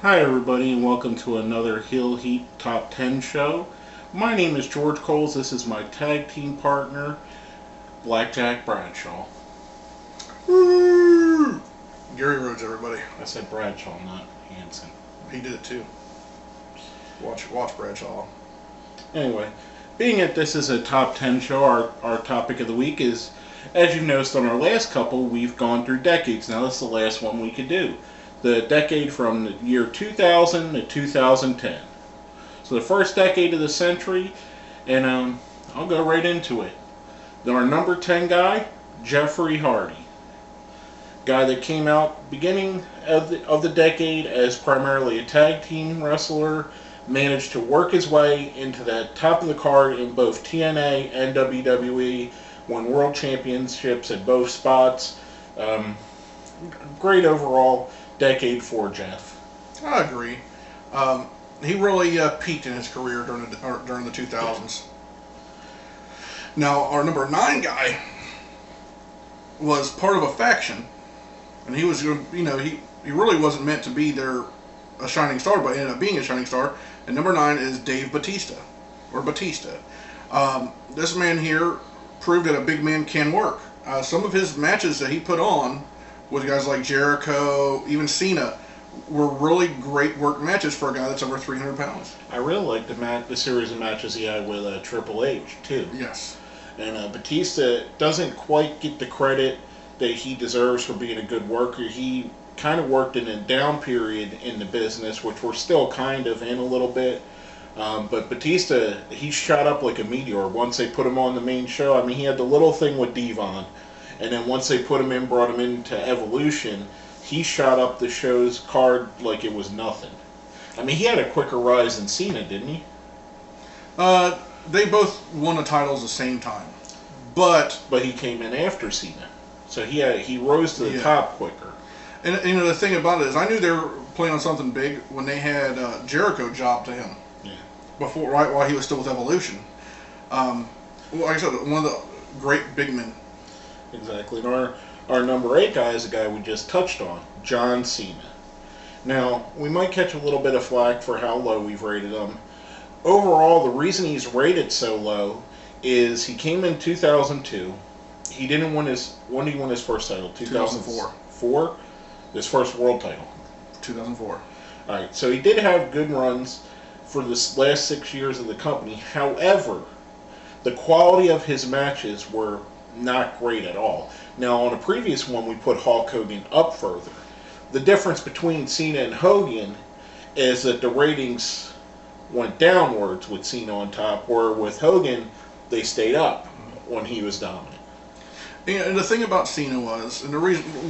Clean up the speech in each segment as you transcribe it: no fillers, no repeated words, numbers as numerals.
Hi, everybody, and welcome to another Hill Heat Top 10 show. My name is George Coles. This is my tag team partner, Blackjack Bradshaw. Woo! Gary Rhodes, everybody. I said Bradshaw, not Hanson. He did it too. Watch Bradshaw. Anyway, being that this is a top 10 show, our topic of the week is, as you noticed on our last couple, we've gone through decades. Now, this is the last one we could do. The decade from the year 2000 to 2010. So the first decade of the century, and I'll go right into it. Our number 10 guy, Jeffrey Hardy. Guy that came out beginning of the decade as primarily a tag team wrestler, managed to work his way into the top of the card in both TNA and WWE, won world championships at both spots. Great overall decade for Jeff. I agree. He really peaked in his career during the 2000s. Now, our number 9 guy was part of a faction, and he was, he really wasn't meant to be a shining star, but ended up being a shining star. And number 9 is Dave Batista, or Batista. This man here proved that a big man can work. Some of his matches that he put on with guys like Jericho, even Cena, were really great work matches for a guy that's over 300 pounds. I really liked the series of matches he had with Triple H, too. Yes. And Batista doesn't quite get the credit that he deserves for being a good worker. He kind of worked in a down period in the business, which we're still kind of in a little bit. But Batista, he shot up like a meteor once they put him on the main show. I mean, he had the little thing with Devon, and then once they put him in, brought him into Evolution, he shot up the show's card like it was nothing. I mean, he had a quicker rise than Cena, didn't he? They both won the titles at the same time, but he came in after Cena, so he rose to the top quicker. And the thing about it is, I knew they were playing on something big when they had Jericho job to him. Yeah. Before, right while he was still with Evolution. Like I said, one of the great big men. Exactly. And our number 8 guy is the guy we just touched on, John Cena. Now, we might catch a little bit of flack for how low we've rated him. Overall, the reason he's rated so low is he came in 2002. He didn't win when did he win his first title? 2004. 4? His first world title. 2004. Alright, so he did have good runs for the last 6 years of the company. However, the quality of his matches were not great at all. Now, on a previous one, we put Hulk Hogan up further. The difference between Cena and Hogan is that the ratings went downwards with Cena on top, where with Hogan, they stayed up when he was dominant. And the thing about Cena was, and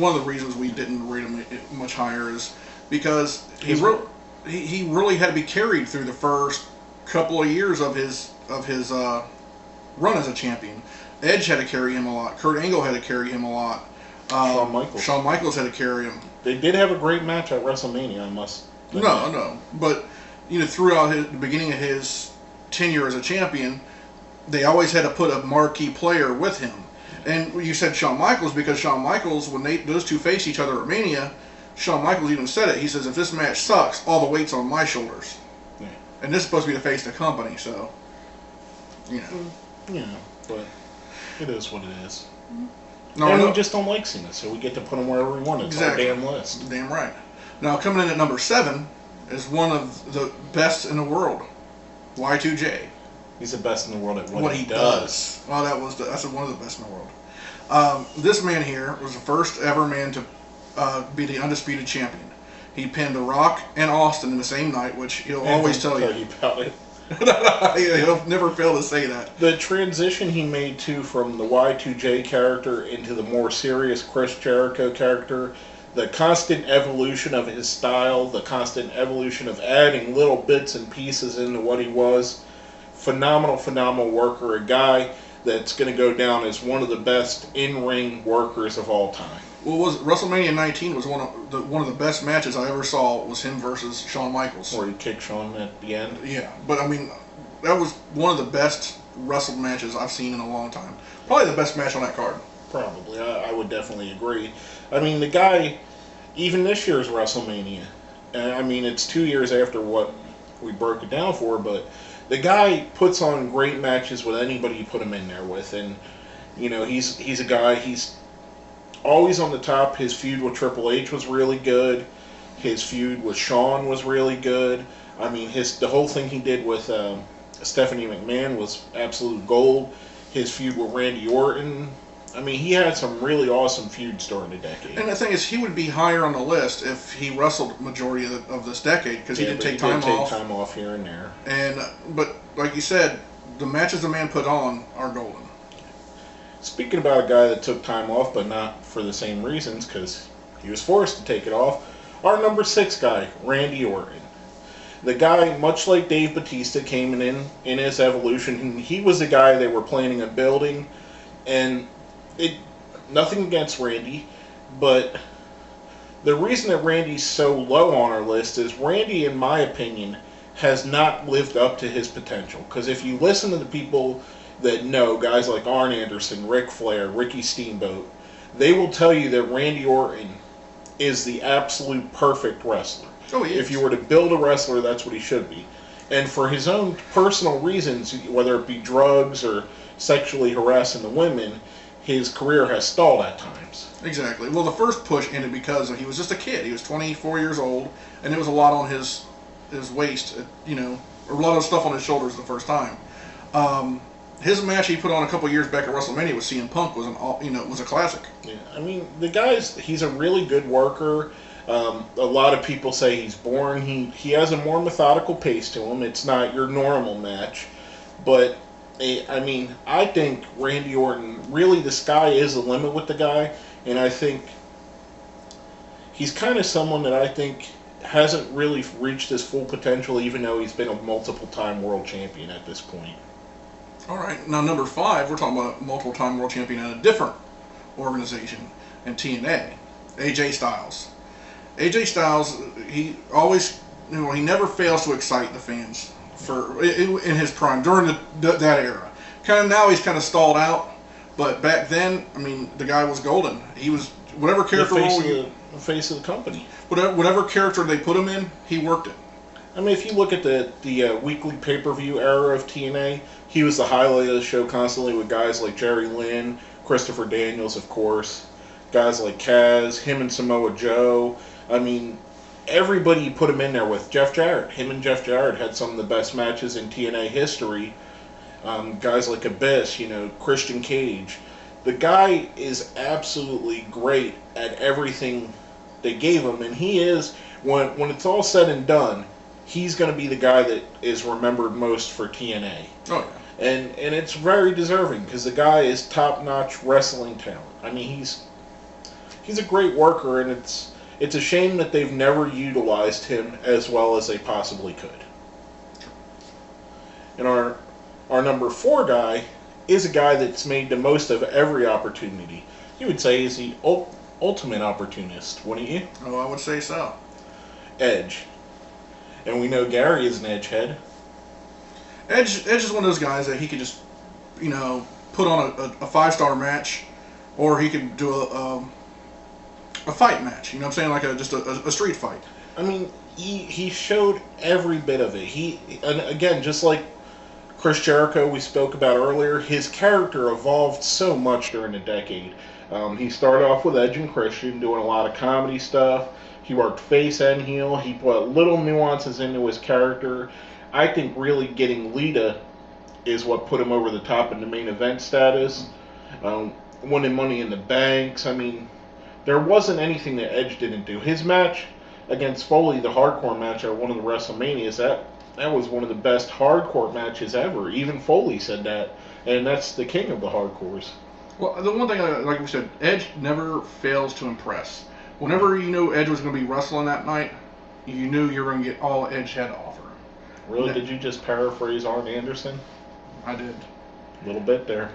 one of the reasons we didn't rate him much higher is because he really had to be carried through the first couple of years of his run as a champion. Edge had to carry him a lot. Kurt Angle had to carry him a lot. Shawn Michaels had to carry him. They did have a great match at WrestleMania, I must admit. No. But, throughout the beginning of his tenure as a champion, they always had to put a marquee player with him. And you said Shawn Michaels because Shawn Michaels, when those two faced each other at Mania, Shawn Michaels even said it. He says, if this match sucks, all the weight's on my shoulders. Yeah. And this is supposed to be the face of the company, so, Yeah, but it is what it is. No, and we just don't like Cena, so we get to put him wherever we want. It's exactly. our damn list. Damn right. Now, coming in at number 7 is one of the best in the world, Y2J. He's the best in the world at what he does. Well, that's one of the best in the world. This man here was the first ever man to be the undisputed champion. He pinned The Rock and Austin in the same night, which he'll always tell you about it. He'll never fail to say that. The transition he made too from the Y2J character into the more serious Chris Jericho character, the constant evolution of his style, the constant evolution of adding little bits and pieces into what he was. Phenomenal worker, a guy that's going to go down as one of the best in-ring workers of all time. Well, WrestleMania 19 was one of the best matches I ever saw. Was him versus Shawn Michaels, where he kicked Shawn at the end. Yeah, but I mean, that was one of the best wrestled matches I've seen in a long time. Probably the best match on that card. Probably, I would definitely agree. I mean, the guy, even this year's WrestleMania, I mean, it's 2 years after what we broke it down for, but the guy puts on great matches with anybody you put him in there with, and he's a guy. He's always on the top. His feud with Triple H was really good. His feud with Shawn was really good. I mean, the whole thing he did with Stephanie McMahon was absolute gold. His feud with Randy Orton. I mean, he had some really awesome feuds during the decade. And the thing is, he would be higher on the list if he wrestled majority of this decade because he didn't take time off. Take time off here and there. But like you said, the matches the man put on are golden. Speaking about a guy that took time off, but not for the same reasons, because he was forced to take it off, our number 6 guy, Randy Orton. The guy, much like Dave Bautista, came in his evolution. He was the guy they were planning on building, and nothing against Randy, but the reason that Randy's so low on our list is Randy, in my opinion, has not lived up to his potential. Because if you listen to the people that know, guys like Arn Anderson, Ric Flair, Ricky Steamboat, they will tell you that Randy Orton is the absolute perfect wrestler. Oh, he is. If you were to build a wrestler, that's what he should be. And for his own personal reasons, whether it be drugs or sexually harassing the women, his career has stalled at times. Exactly. Well, the first push ended because he was just a kid. He was 24 years old, and there was a lot on his waist, or a lot of stuff on his shoulders the first time. His match he put on a couple years back at WrestleMania with CM Punk was a classic. Yeah, I mean, he's a really good worker. A lot of people say he's boring. He has a more methodical pace to him. It's not your normal match, but I mean, I think Randy Orton, really the sky is the limit with the guy, and I think he's kind of someone that I think hasn't really reached his full potential, even though he's been a multiple-time world champion at this point. All right, now number 5, we're talking about a multiple-time world champion at a different organization in TNA, AJ Styles. AJ Styles, he always, he never fails to excite the fans in his prime during that era. Kind of now he's kind of stalled out, but back then, I mean, the guy was golden. He was whatever character role, the face of the company. Whatever character they put him in, he worked it. I mean, if you look at the weekly pay-per-view era of TNA, he was the highlight of the show constantly with guys like Jerry Lynn, Christopher Daniels, of course, guys like Kaz, him and Samoa Joe. I mean, everybody put him in there with. Jeff Jarrett. Him and Jeff Jarrett had some of the best matches in TNA history. Guys like Abyss, Christian Cage. The guy is absolutely great at everything they gave him, and he is, when it's all said and done, he's going to be the guy that is remembered most for TNA. Oh, yeah. And it's very deserving, because the guy is top-notch wrestling talent. I mean, he's a great worker, and it's a shame that they've never utilized him as well as they possibly could. And our number 4 guy is a guy that's made the most of every opportunity. You would say he's the ultimate opportunist, wouldn't you? Oh, I would say so. Edge. And we know Gary is an edge head. Edge is one of those guys that he could just, put on a 5-star match, or he could do a fight match. You know what I'm saying? Like just a street fight. I mean, he showed every bit of it. And again, just like Chris Jericho we spoke about earlier, his character evolved so much during the decade. He started off with Edge and Christian, doing a lot of comedy stuff. He worked face and heel. He put little nuances into his character. I think really getting Lita is what put him over the top in the main event status. Winning Money in the Banks. I mean, there wasn't anything that Edge didn't do. His match against Foley, the hardcore match at one of the WrestleManias, that was one of the best hardcore matches ever. Even Foley said that, and that's the king of the hardcores. Well, the one thing, like we said, Edge never fails to impress. Whenever you knew Edge was going to be wrestling that night, you knew you were going to get all Edge had to offer. Really? Did you just paraphrase Arn Anderson? I did. A little bit there.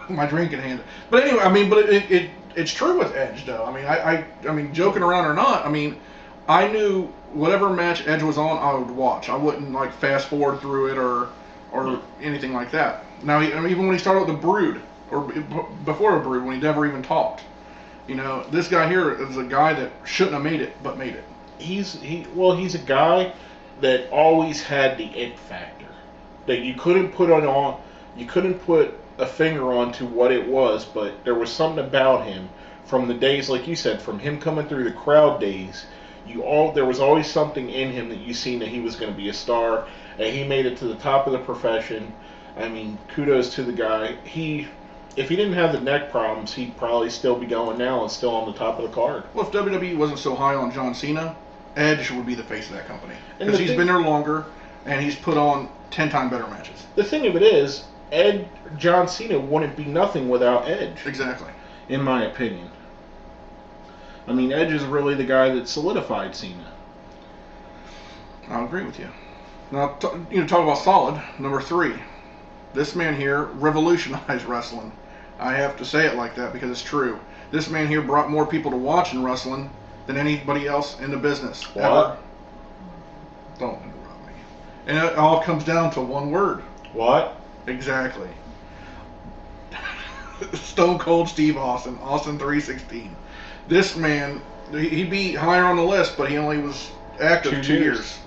My drinking hand. But anyway, I mean, but it's true with Edge, though. I mean, I mean, joking around or not, I mean, I knew whatever match Edge was on, I would watch. I wouldn't like fast forward through it or anything like that. Now, even when he started with the Brood, or before the Brood, when he never even talked, this guy here is a guy that shouldn't have made it, but made it. he's a guy that always had the it factor that you couldn't put a finger onto what it was, but there was something about him from the days, like you said, from him coming through the crowd days. There was always something in him that you seen that he was going to be a star, and he made it to the top of the profession. I mean, kudos to the guy. If he didn't have the neck problems, he'd probably still be going now and still on the top of the card. Well, if WWE wasn't so high on John Cena, Edge would be the face of that company. And Because he's been there longer, and he's put on 10 times better matches. The thing of it is, John Cena wouldn't be nothing without Edge. Exactly. In my opinion. I mean, Edge is really the guy that solidified Cena. I'll agree with you. Now, talk about solid. Number 3. This man here revolutionized wrestling. I have to say it like that because it's true. This man here brought more people to watch in wrestling than anybody else in the business. What? Ever. Don't interrupt me. And it all comes down to one word. What? Exactly. Stone Cold Steve Austin. Austin 316. This man, he'd be higher on the list, but he only was active 2 years.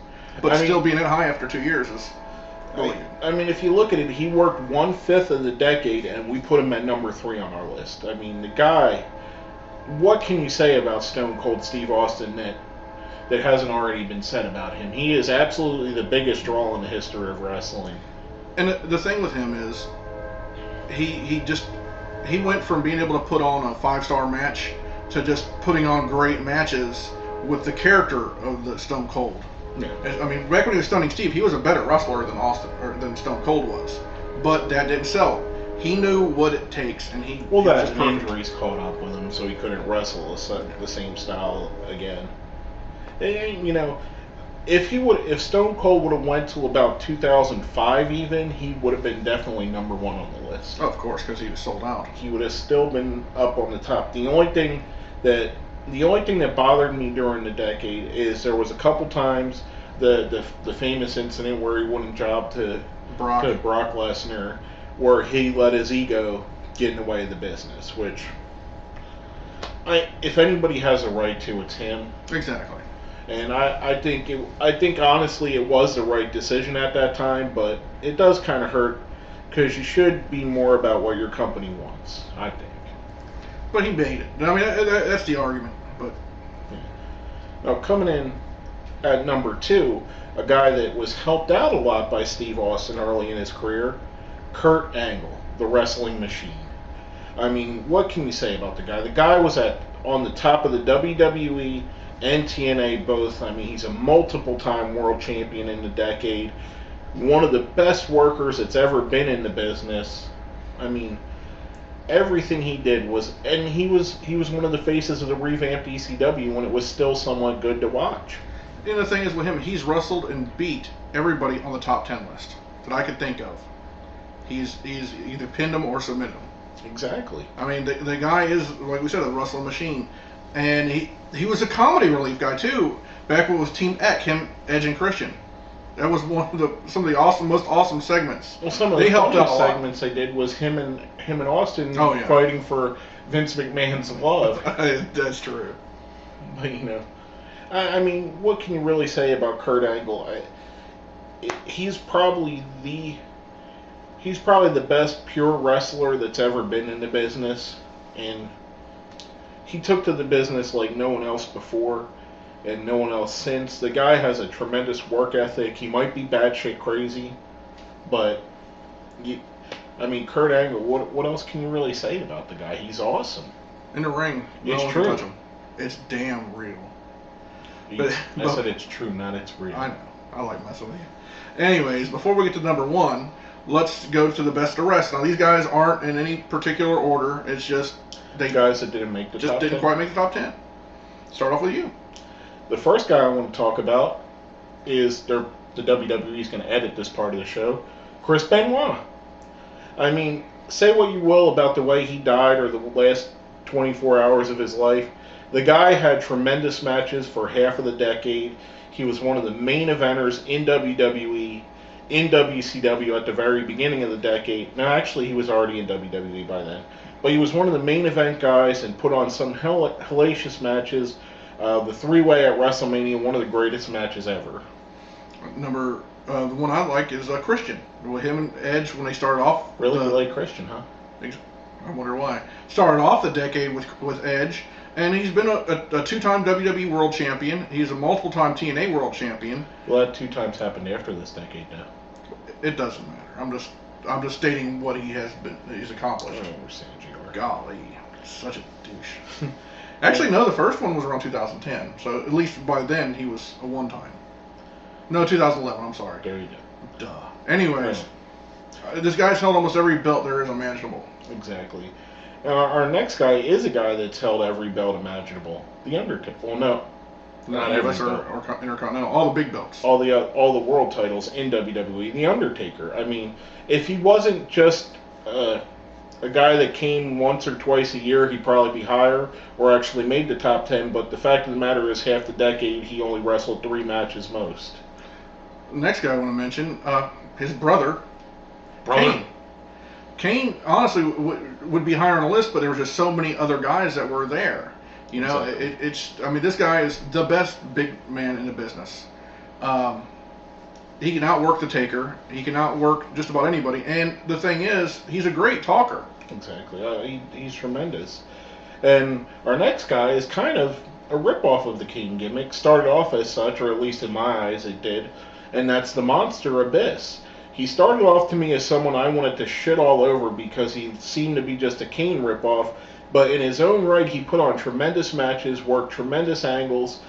But still being that high after 2 years is really good. I mean, if you look at it, he worked 1/5 of the decade, and we put him at number 3 on our list. I mean, the guy. What can you say about Stone Cold Steve Austin that hasn't already been said about him? He is absolutely the biggest draw in the history of wrestling. And the thing with him is, he went from being able to put on a 5-star match to just putting on great matches with the character of the Stone Cold. Yeah. I mean, back when he was Stunning Steve, he was a better wrestler than Stone Cold was, but that didn't sell. He knew what it takes, and that injuries caught up with him, so he couldn't wrestle the same style again. And, if Stone Cold would have went to about 2005 even, he would have been definitely number 1 on the list. Of course, because he was sold out. He would have still been up on the top. The only thing that bothered me during the decade is there was a couple times the famous incident where he wouldn't job to Brock Lesnar, where he let his ego get in the way of the business. Which, if anybody has a right to, it's him. Exactly. And I think honestly it was the right decision at that time, but it does kind of hurt because you should be more about what your company wants, I think. But he made it. I mean, that's the argument. But now coming in at number 2, a guy that was helped out a lot by Steve Austin early in his career, Kurt Angle, the wrestling machine. I mean, what can you say about the guy? The guy was on the top of the WWE and TNA both. I mean, he's a multiple-time world champion in the decade. One of the best workers that's ever been in the business. I mean, everything he did was, and he was one of the faces of the revamped ECW when it was still somewhat good to watch. And the thing is with him, he's wrestled and beat everybody on the top 10 list that I could think of. He's either pinned him or submitted him. Exactly. I mean, the guy is, like we said, a wrestling machine. And he was a comedy relief guy, too. Back when it was Team Eck, him, Edge, and Christian. That was some of the most awesome segments. Well, some of the segments they did was him and Austin fighting for Vince McMahon's love. That's true. But, I mean, what can you really say about Kurt Angle? He's probably the best pure wrestler that's ever been in the business, and he took to the business like no one else before and no one else since. The guy has a tremendous work ethic. He might be batshit crazy, but Kurt Angle, what else can you really say about the guy? He's awesome. In the ring, it's true. Touch him. It's damn real. I said it's true, not it's real. I know. I like messing with you. Anyways, before we get to number 1, let's go to the best of the rest. Now, these guys aren't in any particular order. It's just guys that didn't make the top 10. Just didn't quite make the top 10. Start off with you. The first guy I want to talk about is the WWE is going to edit this part of the show, Chris Benoit. I mean, say what you will about the way he died or the last 24 hours of his life. The guy had tremendous matches for half of the decade. He was one of the main eventers in WWE, in WCW at the very beginning of the decade. Now, actually, he was already in WWE by then. But he was one of the main event guys and put on some hellacious matches. The three-way at WrestleMania, one of the greatest matches ever. The one I like is Christian. With him and Edge when they started off. Really, you like Christian, huh? I wonder why. Started off the decade with Edge, and he's been a two-time WWE World Champion. He's a multiple-time TNA World Champion. Well, that 2 times happened after this decade, now. It doesn't matter. I'm just stating what he's accomplished. I don't understand you. Golly, such a douche. Actually, no, the first one was around 2010, so at least by then he was a one-time. No, 2011. I'm sorry. There you go. Duh. Anyways, this guy's held almost every belt there is imaginable. Exactly. Now, our next guy is a guy that's held every belt imaginable. The Undertaker. Well, no, not every belt. Or Intercontinental, all the big belts. All the world titles in WWE. The Undertaker. I mean, if he wasn't just a guy that came once or twice a year, he'd probably be higher, or actually made the top 10. But the fact of the matter is, half the decade he only wrestled 3 matches most. Next guy I want to mention, his brother, Kane. Kane, honestly, would be higher on the list, but there were just so many other guys that were there. You know, exactly. I mean, this guy is the best big man in the business. He can outwork the Taker. He can outwork just about anybody. And the thing is, he's a great talker. Exactly. He's tremendous. And our next guy is kind of a ripoff of the Kane gimmick. Started off as such, or at least in my eyes it did. And that's the Monster Abyss. He started off to me as someone I wanted to shit all over because he seemed to be just a Kane ripoff. But in his own right, he put on tremendous matches, worked tremendous angles,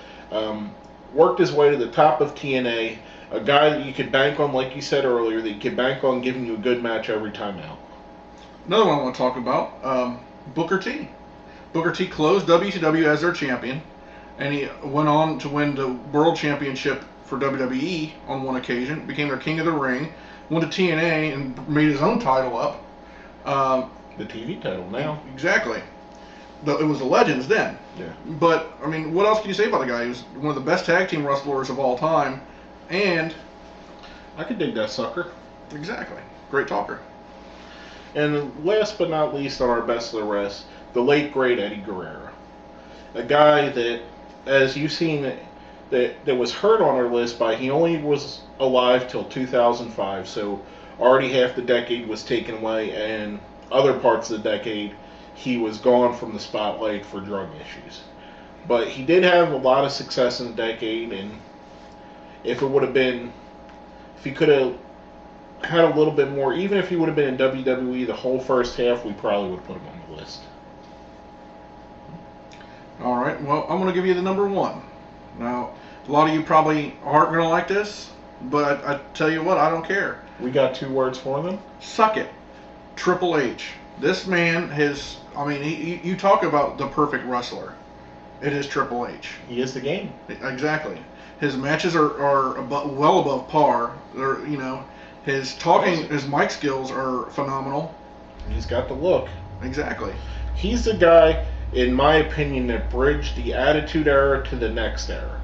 worked his way to the top of TNA. A guy that you could bank on, like you said earlier, that you could bank on giving you a good match every time out. Another one I want to talk about, Booker T. Booker T closed WCW as their champion, and he went on to win the World Championship for WWE on one occasion, became their King of the Ring, went to TNA and made his own title up. The TV title now. Exactly. It was the Legends then. Yeah. But, I mean, what else can you say about the guy? He was one of the best tag team wrestlers of all time, and... I could dig that sucker. Exactly. Great talker. And last but not least on our best of the rest, the late great Eddie Guerrero. A guy that, as you've seen, that was hurt on our list by he only was alive till 2005, so already half the decade was taken away, and other parts of the decade he was gone from the spotlight for drug issues. But he did have a lot of success in the decade, and if he could have had a little bit more, even if he would have been in WWE the whole first half, we probably would have put him on the list. All right, well, I'm going to give you the number 1. Now, a lot of you probably aren't going to like this, but I tell you what, I don't care. We got 2 words for them. Suck it. Triple H. This man has, I mean, you talk about the perfect wrestler. It is Triple H. He is the game. Exactly. His matches are well above par. They're, you know, his talking, his mic skills are phenomenal. He's got the look. Exactly. He's the guy, in my opinion, that bridged the Attitude Era to the next era.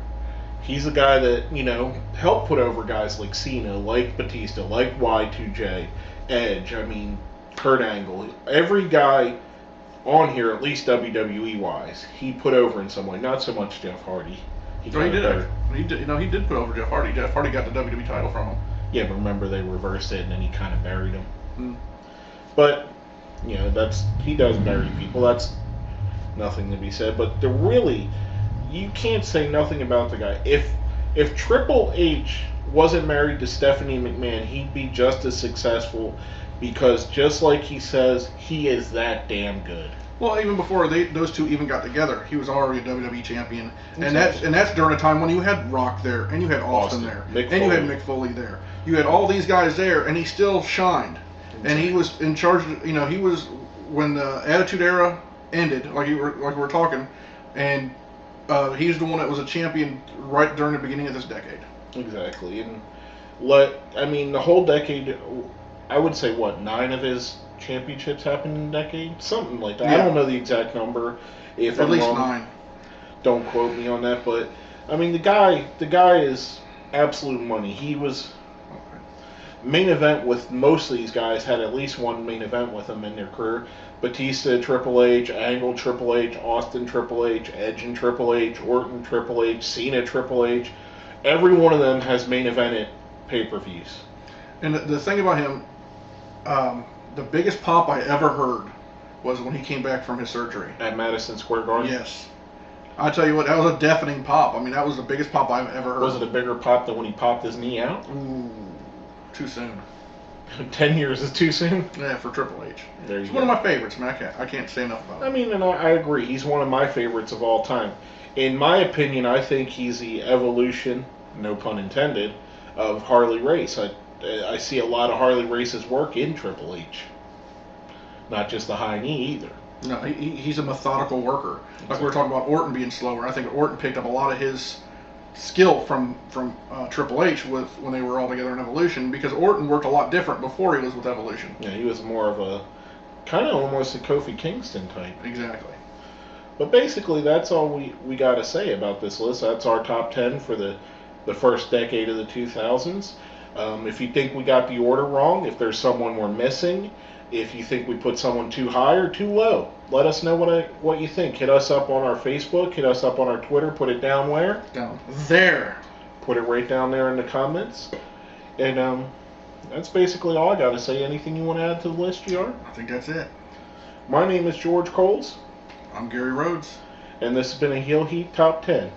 He's the guy that, you know, helped put over guys like Cena, like Batista, like Y2J, Edge, I mean, Kurt Angle. Every guy on here, at least WWE-wise, he put over in some way. Not so much Jeff Hardy. He did. He did. You know, he did put over Jeff Hardy. Jeff Hardy got the WWE title from him. Yeah, but remember they reversed it and then he kind of buried him. But, you know, he does bury people. That's nothing to be said. But you can't say nothing about the guy. If Triple H wasn't married to Stephanie McMahon, he'd be just as successful because, just like he says, he is that damn good. Well, even before those two even got together, he was already a WWE champion, exactly. and that's during a time when you had Rock there, and you had Austin there, and you had Mick Foley there. You had all these guys there, and he still shined. Exactly. And he was in charge. You know, he was when the Attitude Era ended, like we were talking, and he's the one that was a champion right during the beginning of this decade. Exactly, and the whole decade, I would say 9 of his championships happened in a decade, something like that. Yeah. I don't know the exact number. If at least wrong, 9. Don't quote me on that, but I mean the guy is absolute money. He was main event with most of these guys had at least one main event with them in their career. Batista, Triple H, Angle, Triple H, Austin, Triple H, Edge and Triple H, Orton, Triple H, Cena, Triple H. Every one of them has main evented pay-per-views. And the thing about him, the biggest pop I ever heard was when he came back from his surgery. At Madison Square Garden? Yes. I tell you what, that was a deafening pop. I mean, that was the biggest pop I've ever heard. Was it a bigger pop than when he popped his knee out? Ooh, too soon. 10 years is too soon? Yeah, for Triple H. There you He's go. one of my favorites, man. I can't say enough about him. I mean, and I agree. He's one of my favorites of all time. In my opinion, I think he's the evolution, no pun intended, of Harley Race. I see a lot of Harley Race's work in Triple H. Not just the high knee either. No, he's a methodical worker. Like we were talking about Orton being slower. I think Orton picked up a lot of his skill from Triple H when they were all together in Evolution, because Orton worked a lot different before he was with Evolution. Yeah, he was more of a kind of almost a Kofi Kingston type. Exactly. But basically, that's all we got to say about this list. That's our top 10 for the first decade of the 2000s. If you think we got the order wrong, if there's someone we're missing, if you think we put someone too high or too low, let us know what you think. Hit us up on our Facebook, hit us up on our Twitter, put it down where? Down there. Put it right down there in the comments. And that's basically all I got to say. Anything you want to add to the list, GR? I think that's it. My name is George Coles. I'm Gary Rhodes. And this has been a Heel Heat Top 10.